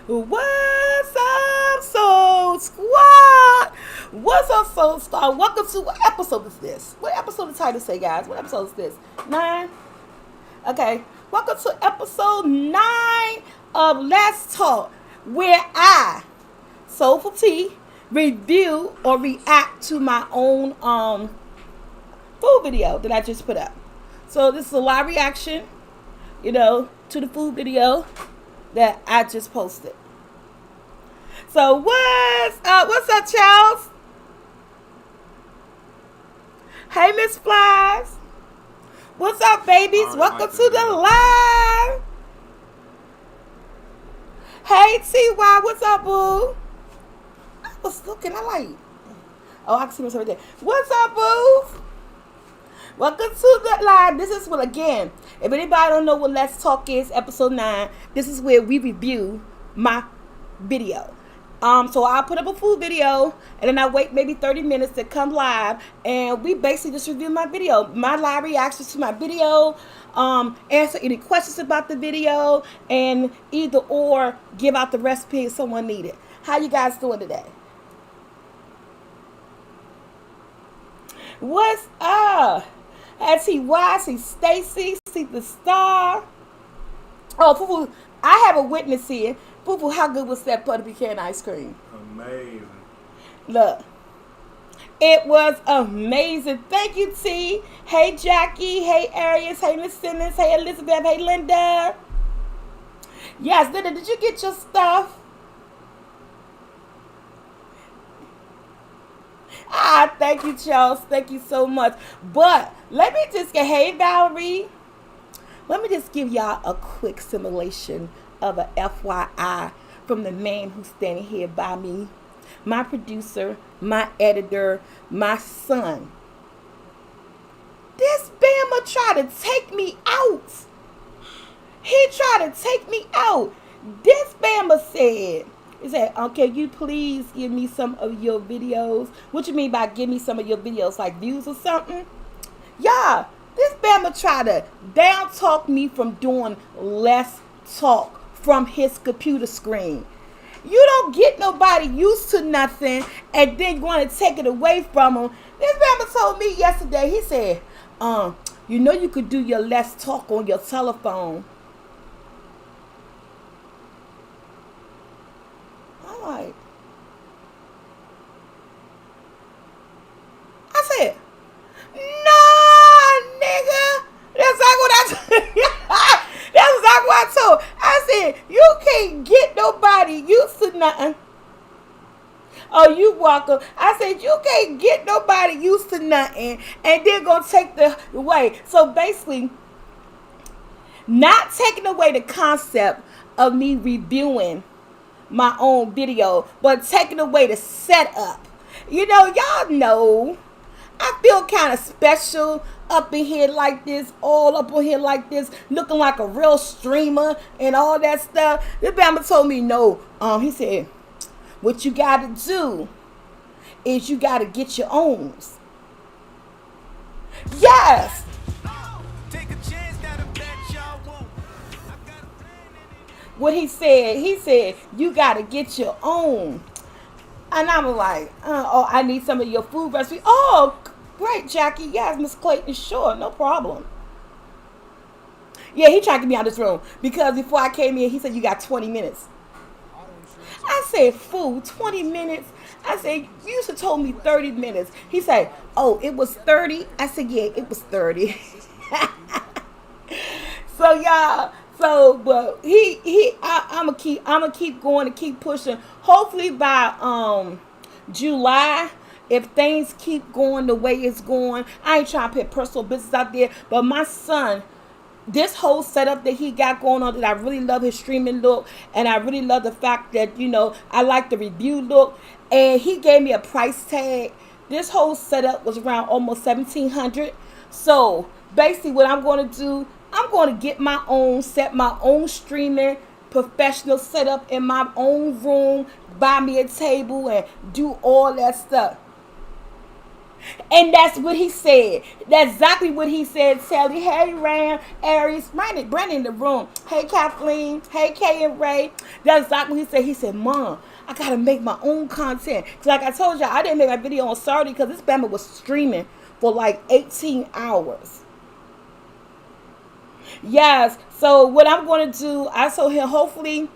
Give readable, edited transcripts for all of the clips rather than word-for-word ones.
What's up, Soul Squad? What's up, Soul Star? Welcome to, what episode is this? What episode the title say, guys? What episode is this? 9? Okay. Welcome to episode 9 of Let's Talk, where I, SoulfulT, review or react to my own food video that I just put up. So this is a live reaction, to the food video that I just posted. So what's up? What's up, Charles? Hey, Miss Flies. What's up, babies? Welcome to the live. Hey, T.Y. What's up, boo? I was looking. I can see myself right there. What's up, boo? Welcome to the live. This is what, again, if anybody don't know what Let's Talk is, episode 9, this is where we review my video. So I'll put up a full video, and then I wait maybe 30 minutes to come live, and we basically just review my video, my live reactions to my video, answer any questions about the video, and either or give out the recipe if someone needed. How you guys doing today? What's up? I see Y, see Stacy, see the star. Oh, Fufu, I have a witness here. Fufu, how good was that butter pecan ice cream? Amazing. Look, it was amazing. Thank you, T. Hey, Jackie. Hey, Arius. Hey, Miss Simmons. Hey, Elizabeth. Hey, Linda. Yes, Linda, did you get your stuff? Thank you, Charles. Thank you so much. But let me just get, hey, Valerie. Let me just give y'all a quick simulation of a FYI from the man who's standing here by me. My producer, my editor, my son. This Bama tried to take me out. He tried to take me out. This Bama said, he said, can you please give me some of your videos? What you mean by give me some of your videos? Like views or something? Yeah, this Bama tried to down talk me from doing less talk from his computer screen. You don't get nobody used to nothing and then you want to take it away from him. This Bama told me yesterday, he said, you could do your less talk on your telephone. Like, I said, nah, nigga. That's like what I told. That's exactly what I told. I said, you can't get nobody used to nothing. Oh, you welcome. I said, you can't get nobody used to nothing, and they're gonna take the away. So basically, not taking away the concept of me reviewing my own video, but taking away the setup. Y'all know I feel kind of special up in here like this, all up in here like this, looking like a real streamer and all that stuff. This Bama told me no. He said, what you gotta do is you gotta get your own. Yes. What he said, you gotta get your own. And I was like, I need some of your food recipes. Oh, great, Jackie. Yes, Miss Clayton, sure, no problem. Yeah, he tried to get me out of this room because before I came in, he said, you got 20 minutes. I said, fool, 20 minutes? I said, you used to told me 30 minutes. He said, oh, it was 30? I said, yeah, it was 30. So, y'all. So, but I'ma keep going and keep pushing. Hopefully by July, if things keep going the way it's going, I ain't trying to put personal business out there. But my son, this whole setup that he got going on, that I really love his streaming look, and I really love the fact that I like the review look, and he gave me a price tag. This whole setup was around almost $1,700. So basically, what I'm going to do, I'm going to get my own, set my own streaming professional setup in my own room, buy me a table, and do all that stuff. And that's what he said. That's exactly what he said, Sally. Hey, Ram, Aries, Brandon in the room. Hey, Kathleen. Hey, Kay and Ray. That's exactly what he said. He said, Mom, I got to make my own content. Because like I told you, I didn't make my video on Saturday because this Bama was streaming for like 18 hours. Yes. So what I'm going to do, I told him hopefully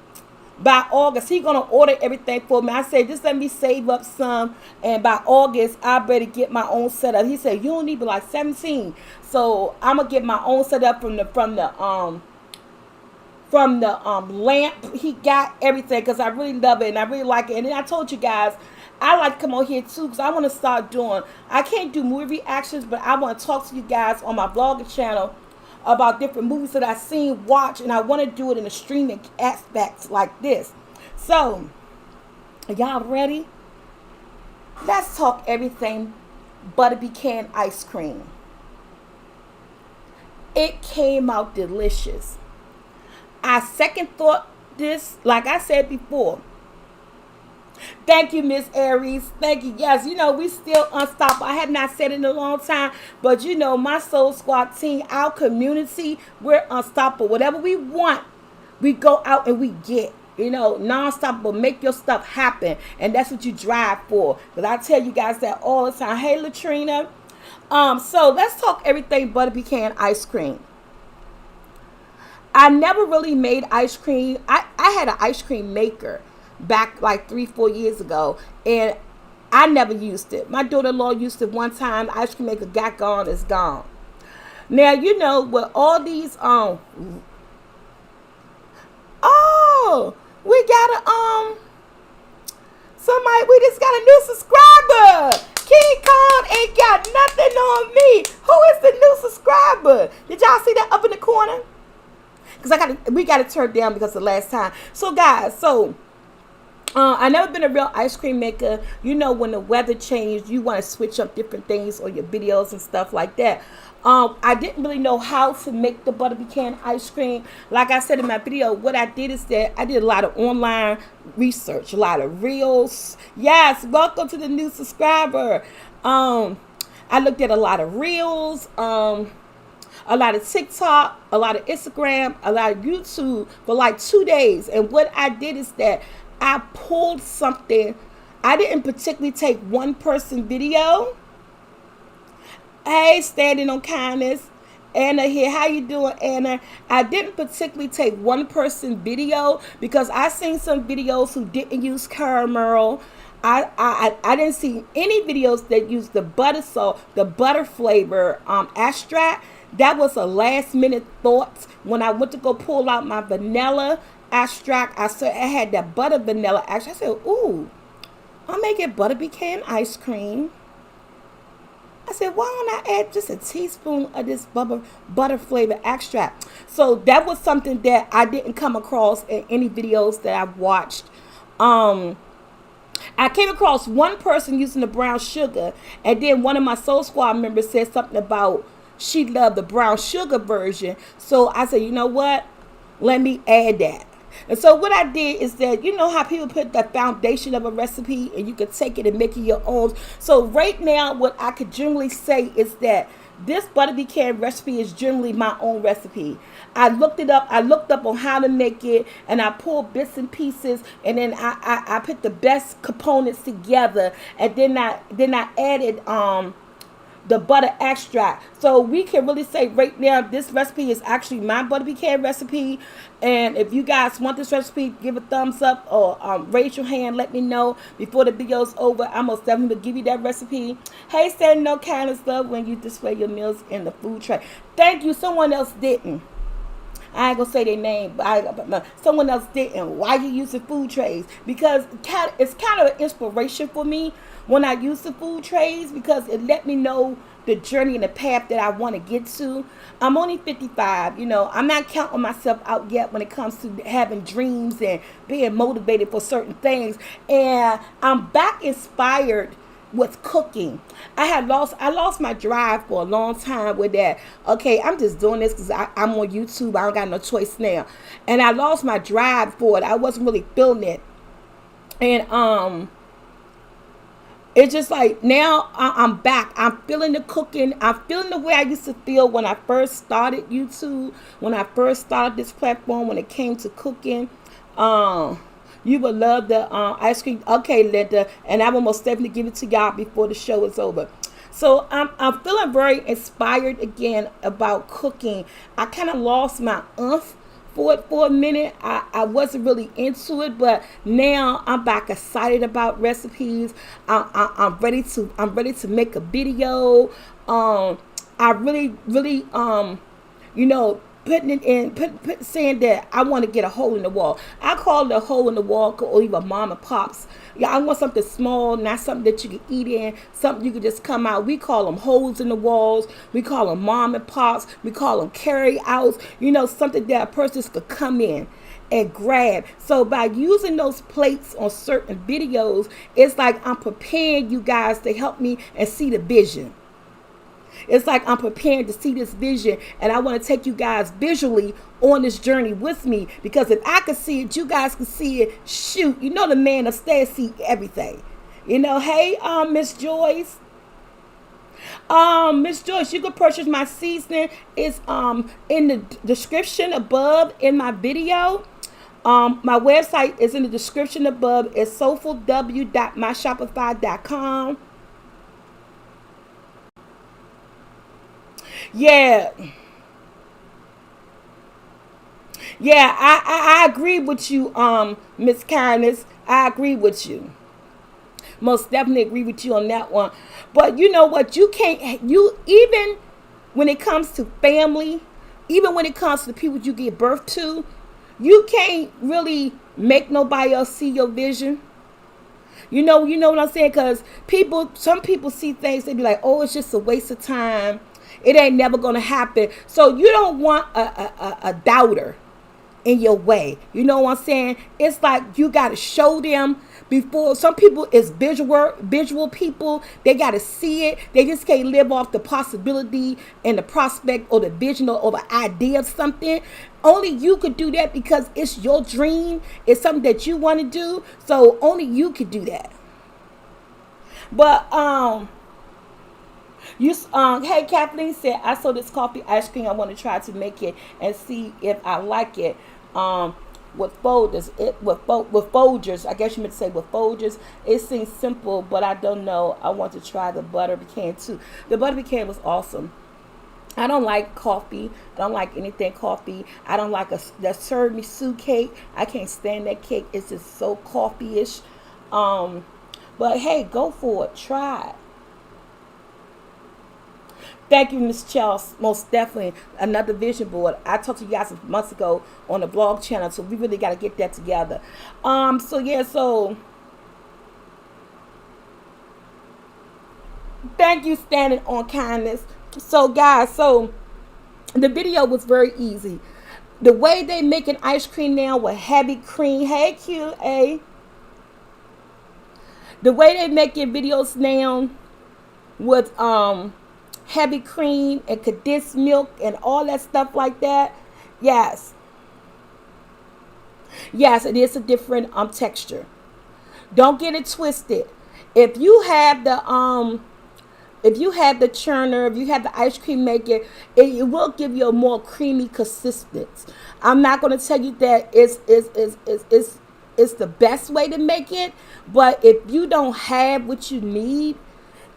by August, he gonna order everything for me. I said, just let me save up some, and by August, I better get my own setup. He said, you don't need but like 17, so I'm gonna get my own setup from the lamp. He got everything because I really love it and I really like it. And then I told you guys, I like to come on here too because I want to start doing. I can't do movie reactions, but I want to talk to you guys on my vlogger channel about different movies that I've seen, watch, and I want to do it in a streaming aspect like this. So, are y'all ready? Let's talk everything butter pecan ice cream. It came out delicious. I second thought this, like I said before. Thank you, Miss Aries. Thank you. Yes, we still unstoppable. I have not said it in a long time, but my Soul Squad team, our community, we're unstoppable. Whatever we want, we go out and we get. Non-stoppable. Make your stuff happen, and that's what you drive for. Because I tell you guys that all the time. Hey, Latrina. So let's talk everything butter pecan ice cream. I never really made ice cream. I had an ice cream maker back like 3-4 years ago, and I never used it. My daughter-in-law used it one time. The ice cream maker got gone, it's gone. Now with all these we just got a new subscriber. King Kong ain't got nothing on me. Who is the new subscriber? Did y'all see that up in the corner? Because we got to turn down because the last time. So guys, I never been a real ice cream maker. When the weather changed, you want to switch up different things on your videos and stuff like that. I didn't really know how to make the butter pecan ice cream. Like I said in my video, what I did is that I did a lot of online research, a lot of reels. Yes, welcome to the new subscriber. I looked at a lot of reels, a lot of TikTok, a lot of Instagram, a lot of YouTube for like 2 days. And what I did is that I pulled something. I didn't particularly take one person video. Hey, standing on kindness. Anna here. How you doing, Anna? I didn't particularly take one person video because I seen some videos who didn't use caramel. I didn't see any videos that used the butter salt, the butter flavor extract. That was a last minute thought when I went to go pull out my vanilla extract. I had that butter vanilla extract. I said, ooh, I'm making butter pecan ice cream. I said, why don't I add just a teaspoon of this butter flavor extract? So that was something that I didn't come across in any videos that I've watched. I came across one person using the brown sugar, and then one of my Soul Squad members said something about she loved the brown sugar version. So I said, you know what? Let me add that. And so what I did is that, how people put the foundation of a recipe and you can take it and make it your own. So right now, what I could generally say is that this butter pecan recipe is generally my own recipe. I looked it up. I looked up on how to make it, and I pulled bits and pieces, and then I put the best components together, and then I added the butter extract. So we can really say right now this recipe is actually my butter pecan recipe. And if you guys want this recipe, give a thumbs up or raise your hand. Let me know before the video's over. I'm most definitely give you that recipe. Hey, standing no kindness love when you display your meals in the food tray. Thank you. Someone else didn't. I ain't gonna say their name, but someone else didn't. Why you using food trays? Because it's kind of an inspiration for me when I use the food trays, because it let me know the journey and the path that I want to get to. I'm only 55, I'm not counting myself out yet when it comes to having dreams and being motivated for certain things. And I'm back inspired with cooking. I lost my drive for a long time with that. Okay, I'm just doing this because I'm on YouTube. I don't got no choice now. And I lost my drive for it. I wasn't really feeling it. And It's just like now I'm back. I'm feeling the cooking. I'm feeling the way I used to feel when I first started YouTube, when I first started this platform, when it came to cooking. Um, you would love the ice cream. Okay, Linda, and I will most definitely give it to y'all before the show is over. So I'm feeling very inspired again about cooking. I kind of lost my umph for it for a minute. I wasn't really into it, but now I'm back excited about recipes. I'm ready to make a video. I really you know, putting it in, saying that I want to get a hole in the wall. I call it a hole in the wall, or even mom and pops. Yeah, I want something small, not something that you can eat in, something you can just come out. We call them holes in the walls. We call them mom and pops. We call them carry outs. You know, something that a person could come in and grab. So by using those plates on certain videos, it's like I'm preparing you guys to help me and see the vision. It's like I'm preparing to see this vision, and I want to take you guys visually on this journey with me, because if I can see it, you guys can see it. Shoot, you know the man upstairs see everything. You know, hey, Miss Joyce. Miss Joyce, you can purchase my seasoning. It's in the description above in my video. My website is in the description above. It's soulfulw.myshopify.com. Yeah. Yeah, I agree with you, Miss Kindness. I agree with you. Most definitely agree with you on that one. But you know what? You can't, you, even when it comes to family, even when it comes to the people you give birth to, you can't really make nobody else see your vision. You know what I'm saying? Because some people see things, they be like, oh, it's just a waste of time. It ain't never going to happen. So you don't want a doubter in your way. You know what I'm saying? It's like you got to show them before. Some people is visual people. They got to see it. They just can't live off the possibility and the prospect or the vision or the idea of something. Only you could do that because it's your dream. It's something that you want to do. So only you could do that. But hey, Kathleen said, I saw this coffee ice cream. I want to try to make it and see if I like it. With folders, with Folgers, I guess you meant to say with Folgers. It seems simple, but I don't know. I want to try the butter pecan too. The butter pecan was awesome. I don't like coffee. I don't like anything coffee. I don't like that tiramisu cake. I can't stand that cake. It's just so coffee-ish. But hey, go for it. Try it. Thank you, Miss Charles. Most definitely. Another vision board. I talked to you guys months ago on the blog channel, so we really got to get that together. So thank you, Standing on Kindness. So guys, so the video was very easy. The way they making ice cream now with heavy cream. Hey, QA. The way they making videos now with heavy cream and condensed milk and all that stuff like that. Yes, it is a different texture. Don't get it twisted. If you have the churner, if you have the ice cream maker, it will give you a more creamy consistency. I'm not going to tell you that it's the best way to make it, but if you don't have what you need,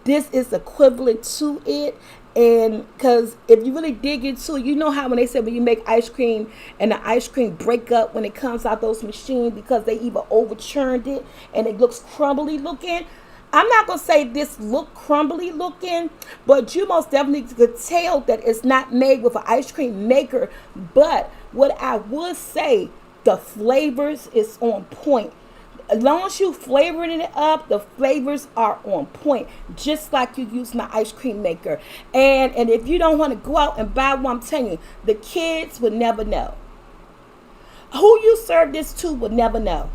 this is equivalent to it. And because if you really dig into it, you know how when they say when you make ice cream and the ice cream break up when it comes out those machines because they either over churned it and it looks crumbly looking. I'm not going to say this look crumbly looking, but you most definitely could tell that it's not made with an ice cream maker. But what I would say, the flavors is on point. As long as you flavoring it up, the flavors are on point, just like you use my ice cream maker. And if you don't want to go out and buy one, I'm telling you, the kids would never know. Who you serve this to would never know.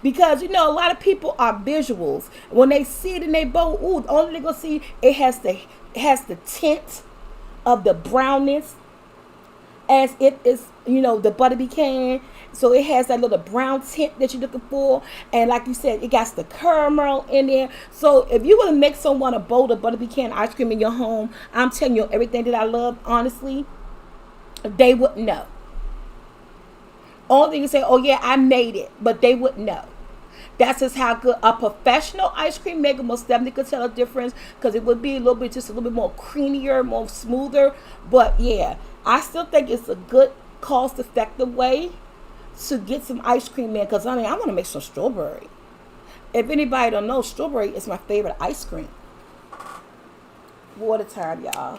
Because, you know, a lot of people are visuals. When they see it in their bowl, ooh, the only thing they're going to see, it has the tint of the brownness. as it is, the butter pecan. So it has that little brown tint that you're looking for. And like you said, it got the caramel in there. So if you want to make someone a bowl of butter pecan ice cream in your home, I'm telling you everything that I love, honestly, they wouldn't know. Only thing you say, oh yeah, I made it, but they wouldn't know. That's just how good a professional ice cream maker most definitely could tell a difference, because it would be just a little bit more creamier, more smoother. But yeah, I still think it's a good cost effective way to get some ice cream in, because I want to make some strawberry. If anybody don't know, strawberry is my favorite ice cream. Water time, y'all.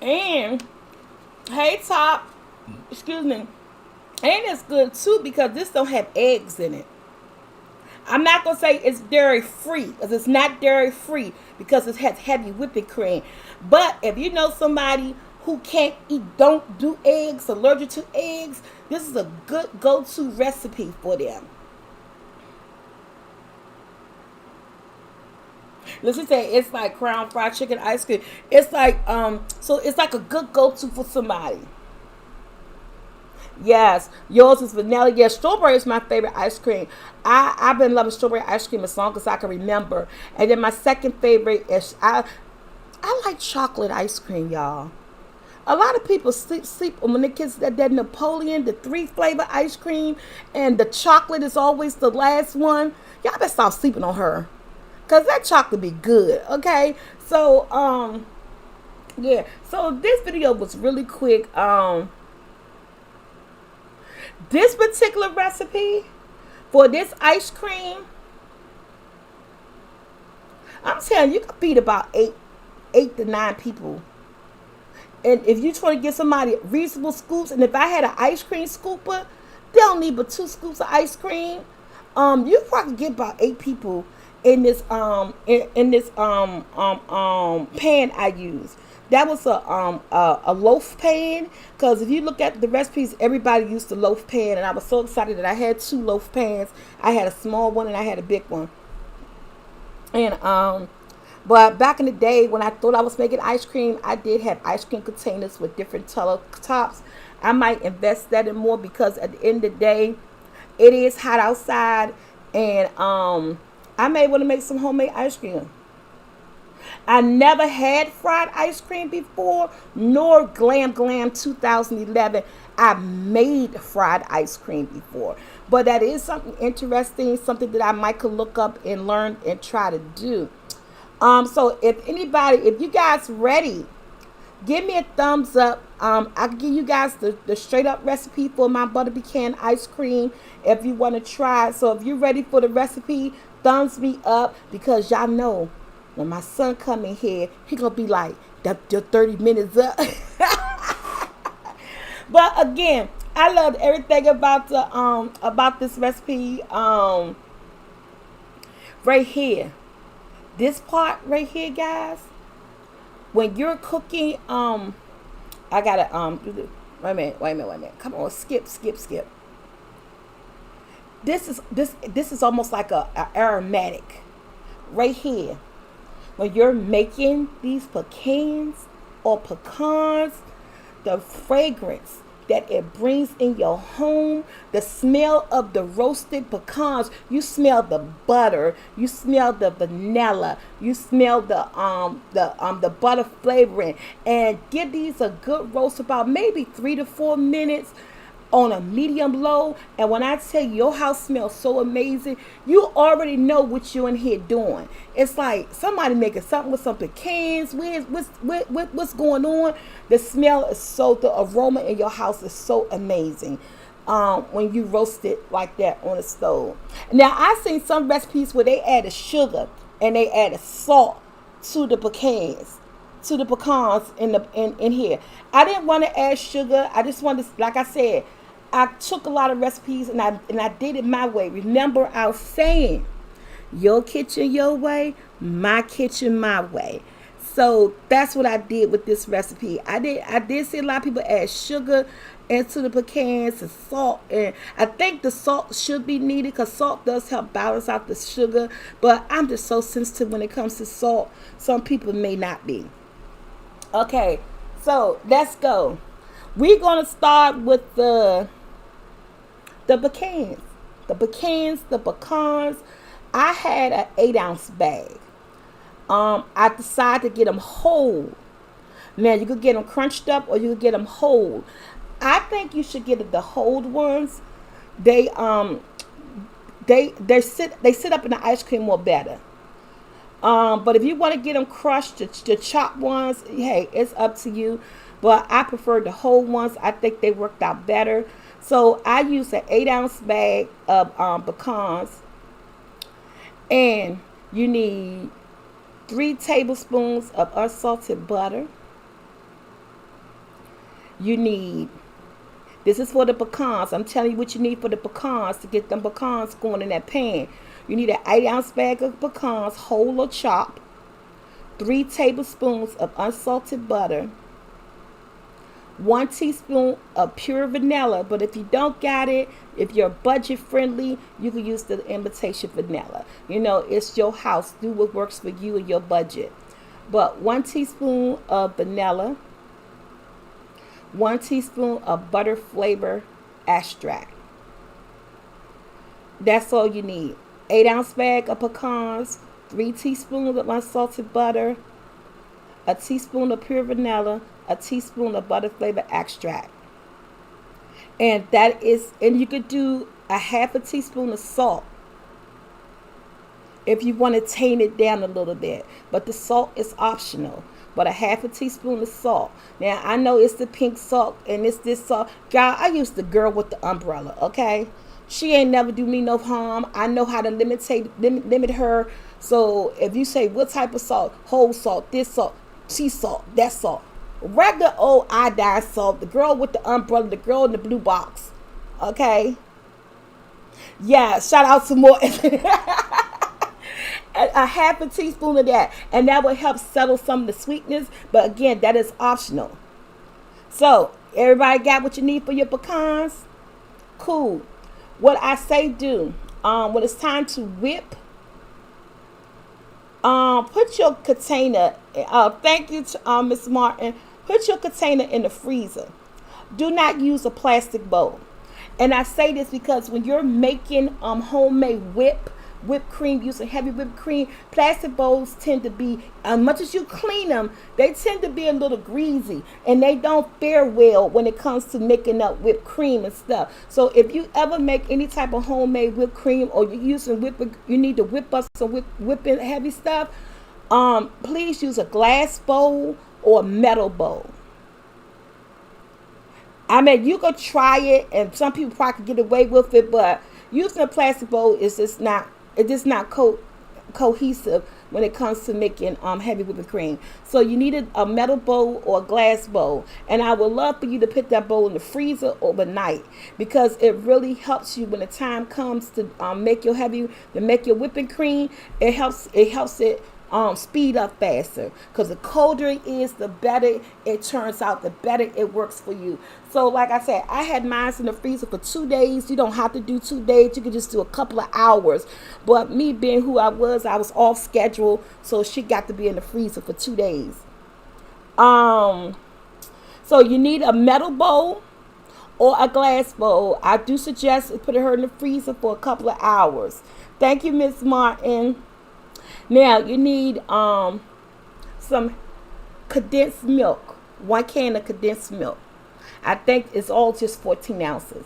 And hey, Top, excuse me. And it's good too because this don't have eggs in it. I'm not gonna say it's dairy free, because it's not dairy free, because it has heavy whipping cream. But if you know somebody who can't eat, don't do eggs, allergic to eggs, this is a good go-to recipe for them. Let's just say it's like crown fried chicken ice cream. It's like so it's like a good go-to for somebody. Yes, yours is vanilla. Yes, strawberry is my favorite ice cream. I've been loving strawberry ice cream as long as I can remember. And then my second favorite is I like chocolate ice cream, y'all. A lot of people sleep when they kids that Napoleon, the 3 flavor ice cream, and the chocolate is always the last one. Y'all better stop sleeping on her, cause that chocolate be good. Okay, so yeah. So this video was really quick. This particular recipe for this ice cream, I'm telling you, you can feed about eight to 9 people. And if you try to get somebody reasonable scoops, and if I had an ice cream scooper, they don't need but 2 scoops of ice cream. You probably get about 8 people in this in this pan I use. That was a loaf pan, because if you look at the recipes, everybody used the loaf pan, and I was so excited that I had 2 loaf pans. I had a small one and I had a big one. And but back in the day when I thought I was making ice cream, I did have ice cream containers with different color tops. I might invest that in more, because at the end of the day, it is hot outside, and I may want to make some homemade ice cream. I never had fried ice cream before, nor Glam Glam 2011. I made fried ice cream before. But that is something interesting, something that I might could look up and learn and try to do. So if you guys ready, give me a thumbs up. I can give you guys the straight up recipe for my butter pecan ice cream if you want to try it. So if you're ready for the recipe, thumbs me up, because y'all know when my son come in here, he gonna be like, that your 30 minutes up. But again, I love everything about this recipe. Right here. This part right here, guys, when you're cooking, I gotta wait a minute. Come on, skip. This is almost like a aromatic right here. When you're making these pecans or pecans, the fragrance that it brings in your home, the smell of the roasted pecans, you smell the butter, you smell the vanilla, you smell the butter flavoring, and give these a good roast about maybe 3 to 4 minutes on a medium low. And when I tell you your house smells so amazing, you already know what you're in here doing. It's like somebody making something with some pecans. What's going on? The smell is the aroma in your house is so amazing when you roast it like that on the stove. Now, I've seen some recipes where they add a sugar and they add a salt to the pecans. In here. I didn't want to add sugar. I just wanted to, like I said, I took a lot of recipes and I did it my way. Remember our saying, your kitchen your way, my kitchen my way. So that's what I did with this recipe. I did see a lot of people add sugar, into the pecans and salt. And I think the salt should be needed because salt does help balance out the sugar. But I'm just so sensitive when it comes to salt. Some people may not be. Okay, so let's go. We're gonna start with the pecans. The pecans. I had an 8 ounce bag. I decided to get them whole. Now you could get them crunched up or you could get them whole. I think you should get the whole ones. They sit up in the ice cream more better. But if you want to get them crushed, the chopped ones, hey, it's up to you. But I prefer the whole ones. I think they worked out better. So I use an 8 ounce bag of pecans, and you need 3 tablespoons of unsalted butter. You need, this is for the pecans. I'm telling you what you need for the pecans to get them pecans going in that pan. You need an 8 ounce bag of pecans, whole or chopped, 3 tablespoons of unsalted butter, 1 teaspoon of pure vanilla. But if you don't got it, if you're budget friendly, you can use the imitation vanilla. You know, it's your house. Do what works for you and your budget. But 1 teaspoon of vanilla, 1 teaspoon of butter flavor extract. That's all you need. 8 ounce bag of pecans, 3 teaspoons of unsalted butter, a teaspoon of pure vanilla, a teaspoon of butter flavor extract. And you could do a 1/2 teaspoon of salt if you want to tame it down a little bit. But the salt is optional. But a 1/2 teaspoon of salt. Now, I know it's the pink salt and it's this salt. God, I used the girl with the umbrella, okay? She ain't never do me no harm. I know how to limit her. So if you say what type of salt, whole salt, this salt, sea salt, that salt, regular old iodine salt, the girl with the umbrella, the girl in the blue box, okay? Yeah, shout out to more. A 1/2 teaspoon of that, and that will help settle some of the sweetness. But again, that is optional. So everybody got what you need for your pecans? Cool. What I say do, when it's time to whip, put your container, thank you to Miss Martin, put your container in the freezer. Do not use a plastic bowl. And I say this because when you're making homemade whipped cream, using heavy whipped cream, plastic bowls tend to be, as much as you clean them, they tend to be a little greasy, and they don't fare well when it comes to making up whipped cream and stuff. So if you ever make any type of homemade whipped cream, or you're using you need to whip up some whipping heavy stuff, please use a glass bowl or a metal bowl. I mean, you could try it, and some people probably could get away with it, but using a plastic bowl is just not, cohesive when it comes to making heavy whipping cream. So you need a metal bowl or a glass bowl, and I would love for you to put that bowl in the freezer overnight, because it really helps you when the time comes to make your whipping cream. It helps it speed up faster, because the colder it is, the better it turns out, the better it works for you. So like I said, I had mine in the freezer for 2 days. You don't have to do 2 days, you can just do a couple of hours. But me being who I was off schedule, so she got to be in the freezer for 2 days. So you need a metal bowl or a glass bowl. I do suggest putting her in the freezer for a couple of hours. Thank you, Miss Martin. Now you need some condensed milk, 1 can of condensed milk. I think it's all just 14 ounces.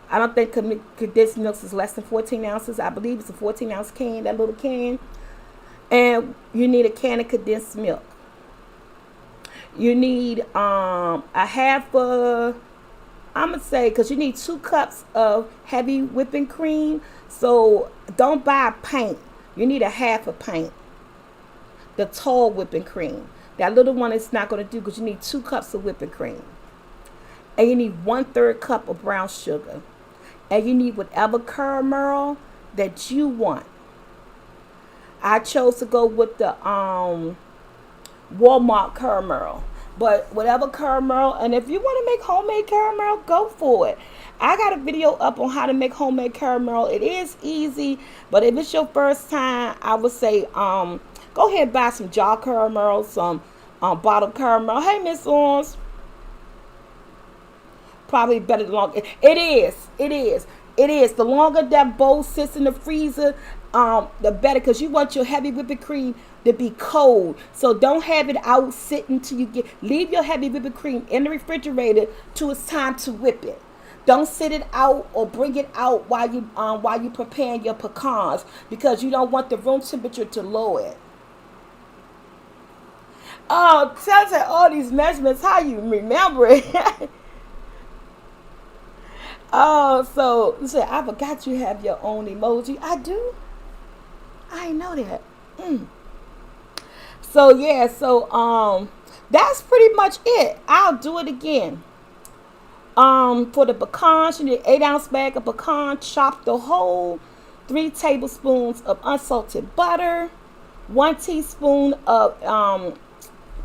I don't think condensed milk is less than 14 ounces. I believe it's a 14 ounce can, that little can. And you need a can of condensed milk. You need a half a, I'm going to say, because you need 2 cups of heavy whipping cream. So don't buy a pint. You need a half a pint. The tall whipping cream. That little one is not going to do, because you need 2 cups of whipping cream. And you need 1/3 cup of brown sugar. And you need whatever caramel that you want. I chose to go with the Walmart caramel. But whatever caramel, and if you want to make homemade caramel, go for it. I got a video up on how to make homemade caramel. It is easy, but if it's your first time, I would say go ahead and buy some jar caramel, some bottled caramel. Hey, Miss Orange. Probably better the longer. It is. It is. It is. The longer that bowl sits in the freezer, the better, because you want your heavy whipping cream to be cold. So don't have it out sitting till you get. Leave your heavy whipping cream in the refrigerator till it's time to whip it. Don't sit it out or bring it out while you preparing your pecans, because you don't want the room temperature to lower it. Oh, tells her all these measurements. How you remember it? Oh, so say I forgot you have your own emoji. I do. I know that. So yeah, so that's pretty much it. I'll do it again. For the pecans, you need an 8-ounce bag of pecan, chopped the whole, 3 tablespoons of unsalted butter, 1 teaspoon of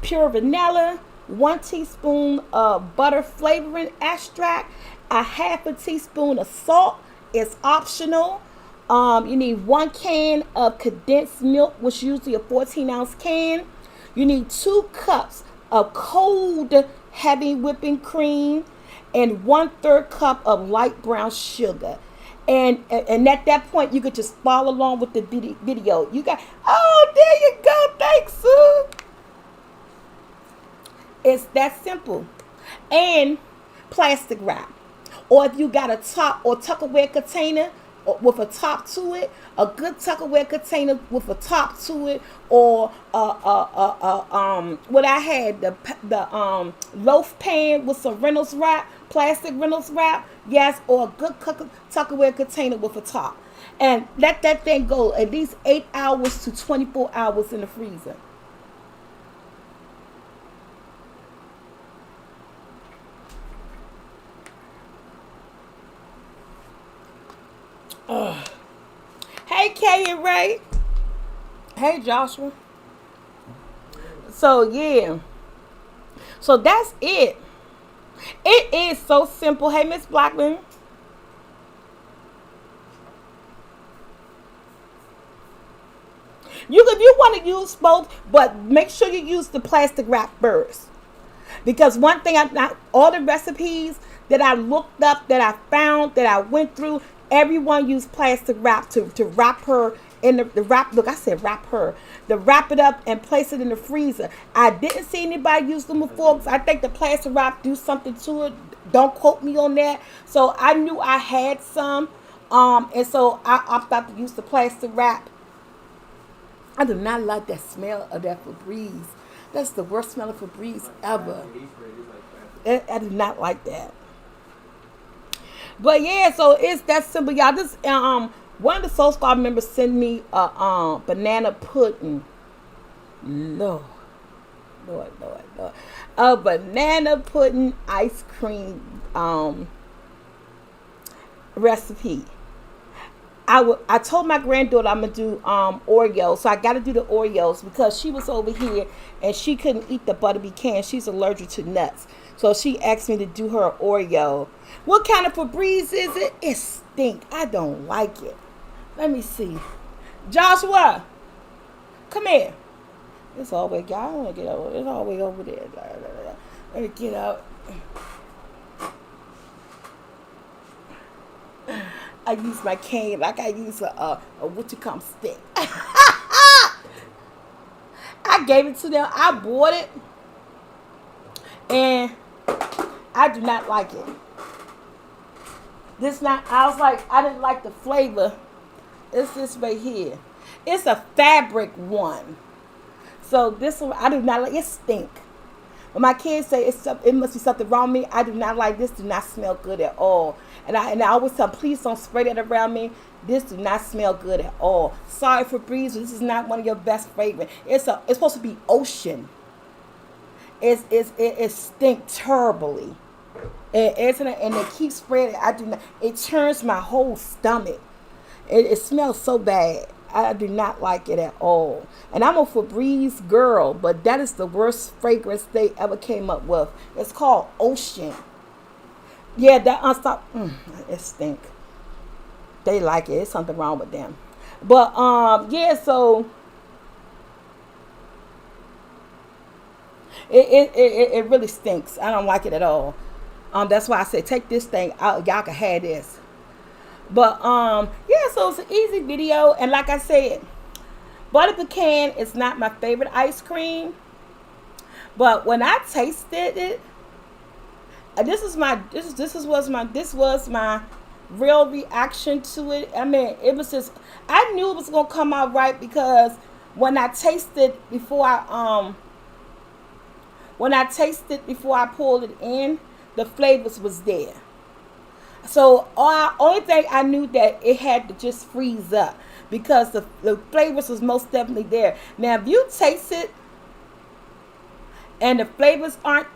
pure vanilla, 1 teaspoon of butter flavoring extract, a half a teaspoon of salt. Is optional. You need 1 can of condensed milk, which is usually a 14-ounce can. You need 2 cups of cold heavy whipping cream and 1/3 cup of light brown sugar. And at that point, you could just follow along with the video. You got, oh, there you go. Thanks, Sue. It's that simple. And plastic wrap. Or if you got a top or Tupperware container with a top to it, a good Tupperware container with a top to it, or what I had, the loaf pan with some Reynolds wrap, plastic Reynolds wrap, yes, or a good Tupperware container with a top, and let that thing go at least 8 hours to 24 hours in the freezer. Hey, Kay and Ray. Hey, Joshua. So, yeah. So, that's it. It is so simple. Hey, Miss Blackman. If you want to use both, but make sure you use the plastic wrap first. Because one thing, all the recipes that I looked up, that I found, that I went through, everyone used plastic wrap to wrap her in the wrap. Look, I said wrap her. To wrap it up and place it in the freezer. I didn't see anybody use them before, because I think the plastic wrap do something to it. Don't quote me on that. So I knew I had some, and so I opted out to use the plastic wrap. I do not like that smell of that Febreze. That's the worst smell of Febreze ever. I do not like that. But yeah, so it's that simple, y'all. This one of the Soul Squad members sent me a banana pudding. Lord. A banana pudding ice cream recipe. I told my granddaughter I'm gonna do Oreos, so I got to do the Oreos because she was over here and she couldn't eat the butter pecan. She's allergic to nuts, so she asked me to do her Oreo. What kind of Febreze is it? It stink. I don't like it. Let me see. Joshua, come here. It's all the way. I don't want to get over. It's all the way over there. Let me get out. I use my cane like I use a what you call stick. I gave it to them. I bought it, and I do not like it. This not. I was like, I didn't like the flavor. It's this right here. It's a fabric one. So this one I do not like. It stink. When my kids say it must be something wrong with me, I do not like this. Do not smell good at all. And I always tell them, please don't spray that around me. This do not smell good at all. Sorry for Febreze, this is not one of your best fragrance. It's supposed to be ocean. It stink terribly. And it keeps spreading. I do not. It turns my whole stomach. It smells so bad. I do not like it at all. And I'm a Febreze girl, but that is the worst fragrance they ever came up with. It's called Ocean. Yeah, that unstop. It stink. They like it. It's something wrong with them. But yeah. So it really stinks. I don't like it at all. That's why I said take this thing out. Y'all can have this. But yeah. So it's an easy video, and like I said, butter pecan is not my favorite ice cream. But when I tasted it, this was my real reaction to it. I mean, it was just, I knew it was gonna come out right, because when I tasted before I pulled it in, the flavors was there. So only thing I knew that it had to just freeze up, because the flavors was most definitely there. Now if you taste it and the flavors aren't